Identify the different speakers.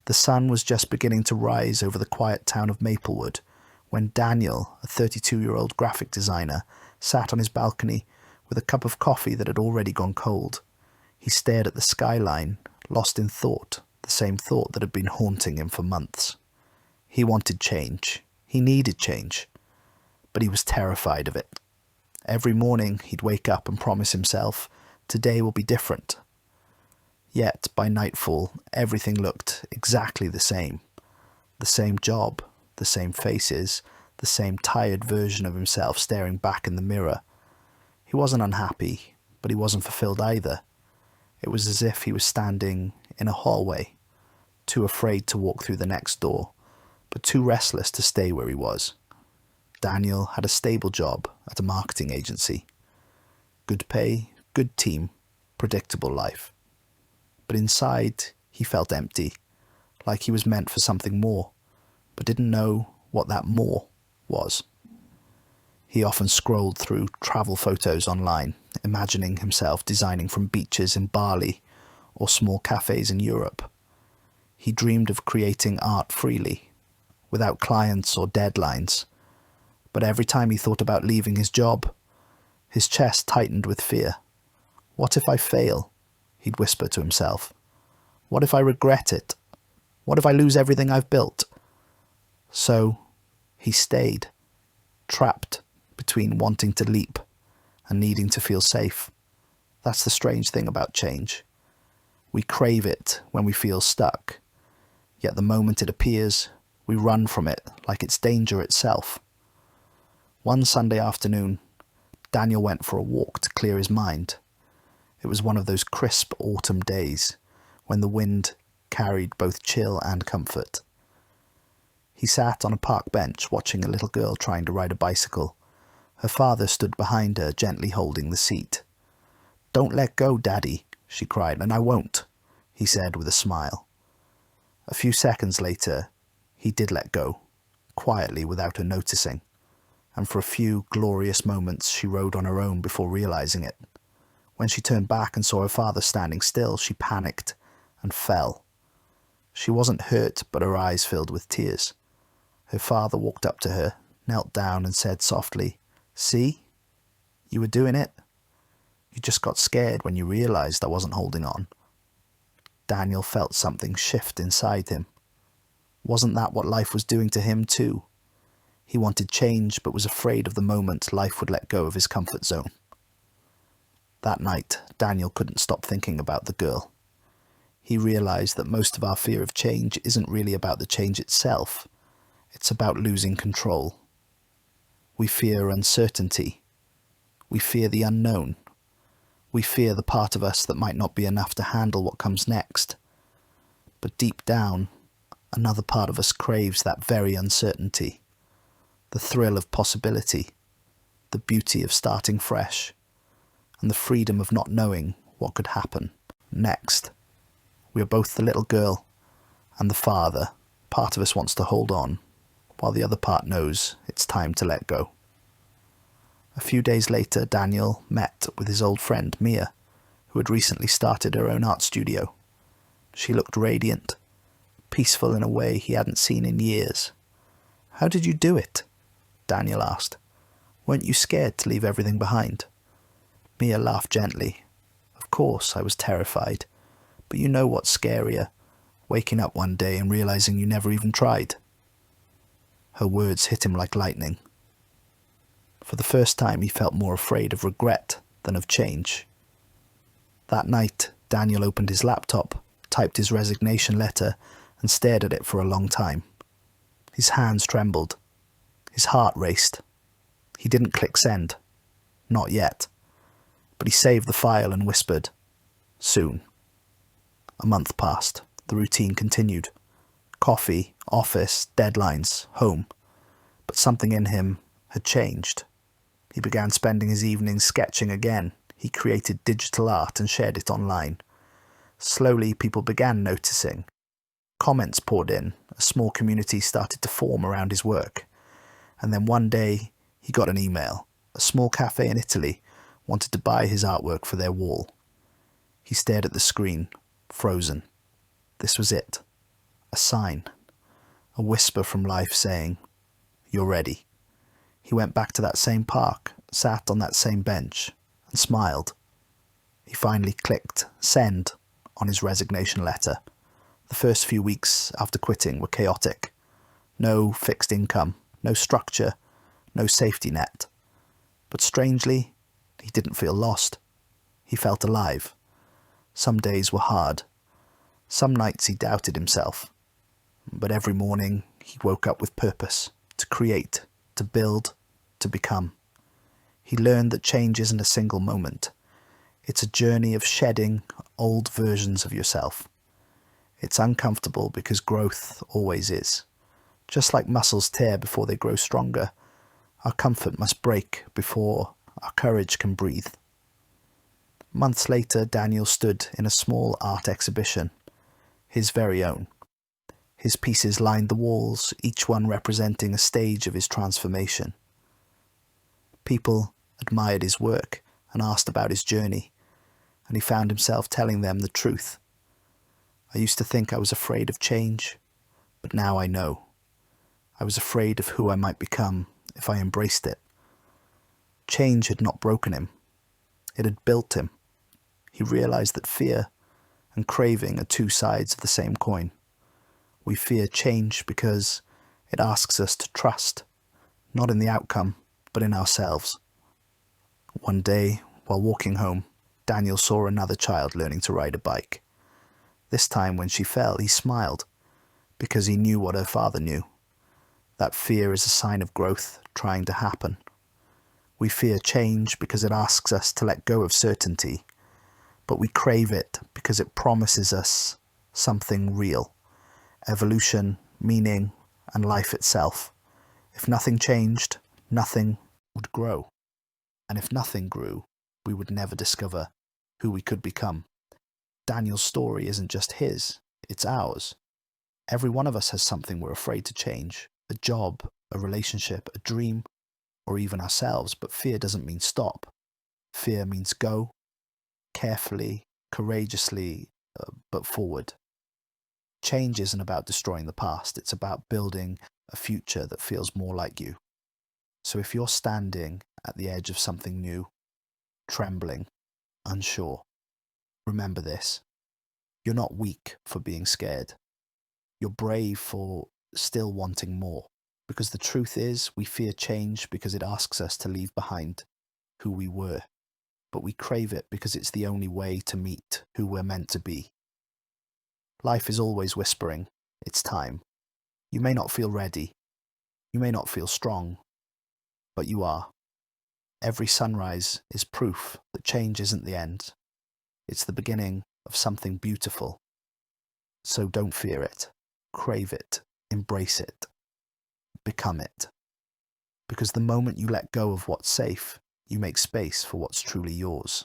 Speaker 1: The sun was just beginning to rise over the quiet town of Maplewood when Daniel, a 32-year-old graphic designer, sat on his balcony with a cup of coffee that had already gone cold. He stared at the skyline, lost in thought, the same thought that had been haunting him for months. He wanted change. He needed change. But he was terrified of it. Every morning he'd wake up and promise himself, today will be different. Yet, by nightfall, everything looked exactly the same. The same job, the same faces, the same tired version of himself staring back in the mirror. He wasn't unhappy, but he wasn't fulfilled either. It was as if he was standing in a hallway, too afraid to walk through the next door, but too restless to stay where he was. Daniel had a stable job at a marketing agency. Good pay, good team, predictable life. But inside, he felt empty, like he was meant for something more, but didn't know what that more was. He often scrolled through travel photos online, imagining himself designing from beaches in Bali or small cafes in Europe. He dreamed of creating art freely, without clients or deadlines. But every time he thought about leaving his job, his chest tightened with fear. What if I fail? He'd whisper to himself. What if I regret it? What if I lose everything I've built? So he stayed, trapped between wanting to leap and needing to feel safe. That's the strange thing about change. We crave it when we feel stuck, yet the moment it appears, we run from it like it's danger itself. One Sunday afternoon, Daniel went for a walk to clear his mind. It was one of those crisp autumn days when the wind carried both chill and comfort. He sat on a park bench watching a little girl trying to ride a bicycle. Her father stood behind her, gently holding the seat. "Don't let go, Daddy," she cried. "And I won't," he said with a smile. A few seconds later, he did let go, quietly without her noticing. And for a few glorious moments she rode on her own before realizing it. When she turned back and saw her father standing still, she panicked and fell. She wasn't hurt, but her eyes filled with tears. Her father walked up to her, knelt down and said softly, "See? You were doing it. You just got scared when you realized I wasn't holding on." Daniel felt something shift inside him. Wasn't that what life was doing to him too? He wanted change, but was afraid of the moment life would let go of his comfort zone. That night, Daniel couldn't stop thinking about the girl. He realized that most of our fear of change isn't really about the change itself. It's about losing control. We fear uncertainty. We fear the unknown. We fear the part of us that might not be enough to handle what comes next. But deep down, another part of us craves that very uncertainty. The thrill of possibility, the beauty of starting fresh, and the freedom of not knowing what could happen next. We are both the little girl and the father. Part of us wants to hold on, while the other part knows it's time to let go. A few days later, Daniel met with his old friend Mia, who had recently started her own art studio. She looked radiant, peaceful in a way he hadn't seen in years. "How did you do it?" Daniel asked. "Weren't you scared to leave everything behind?" Mia laughed gently. "Of course, I was terrified. But you know what's scarier? Waking up one day and realizing you never even tried." Her words hit him like lightning. For the first time, he felt more afraid of regret than of change. That night, Daniel opened his laptop, typed his resignation letter, and stared at it for a long time. His hands trembled. His heart raced. He didn't click send. Not yet. But he saved the file and whispered, "Soon." A month passed. The routine continued. Coffee, office, deadlines, home. But something in him had changed. He began spending his evenings sketching again. He created digital art and shared it online. Slowly, people began noticing. Comments poured in. A small community started to form around his work. And then one day, he got an email. A small cafe in Italy wanted to buy his artwork for their wall. He stared at the screen, frozen. This was it. a sign, a whisper from life saying, "You're ready." He went back to that same park, sat on that same bench, and smiled. He finally clicked send on his resignation letter. The first few weeks after quitting were chaotic. No fixed income, no structure, no safety net. But strangely, he didn't feel lost. He felt alive. Some days were hard. Some nights he doubted himself. But every morning he woke up with purpose, to create, to build, to become. He learned that change isn't a single moment. It's a journey of shedding old versions of yourself. It's uncomfortable because growth always is. Just like muscles tear before they grow stronger, our comfort must break before our courage can breathe. Months later, Daniel stood in a small art exhibition, his very own. His pieces lined the walls, each one representing a stage of his transformation. People admired his work and asked about his journey, and he found himself telling them the truth. I used to think I was afraid of change, but now I know. I was afraid of who I might become if I embraced it. Change had not broken him. It had built him. He realized that fear and craving are two sides of the same coin. We fear change because it asks us to trust, not in the outcome, but in ourselves. One day, while walking home, Daniel saw another child learning to ride a bike. This time when she fell, he smiled, because he knew what her father knew. That fear is a sign of growth trying to happen. We fear change because it asks us to let go of certainty, but we crave it because it promises us something real. Evolution, meaning, and life itself. If nothing changed, nothing would grow. And if nothing grew, we would never discover who we could become. Daniel's story isn't just his, it's ours. Every one of us has something we're afraid to change. A job, a relationship, a dream, or even ourselves. But fear doesn't mean stop. Fear means go, carefully, courageously, but forward. Change isn't about destroying the past, it's about building a future that feels more like you. So if you're standing at the edge of something new, trembling, unsure, remember this. You're not weak for being scared. You're brave for still wanting more. Because the truth is, we fear change because it asks us to leave behind who we were. But we crave it because it's the only way to meet who we're meant to be. Life is always whispering, it's time. You may not feel ready. You may not feel strong. But you are. Every sunrise is proof that change isn't the end. It's the beginning of something beautiful. So don't fear it. Crave it. Embrace it. Become it. Because the moment you let go of what's safe, you make space for what's truly yours.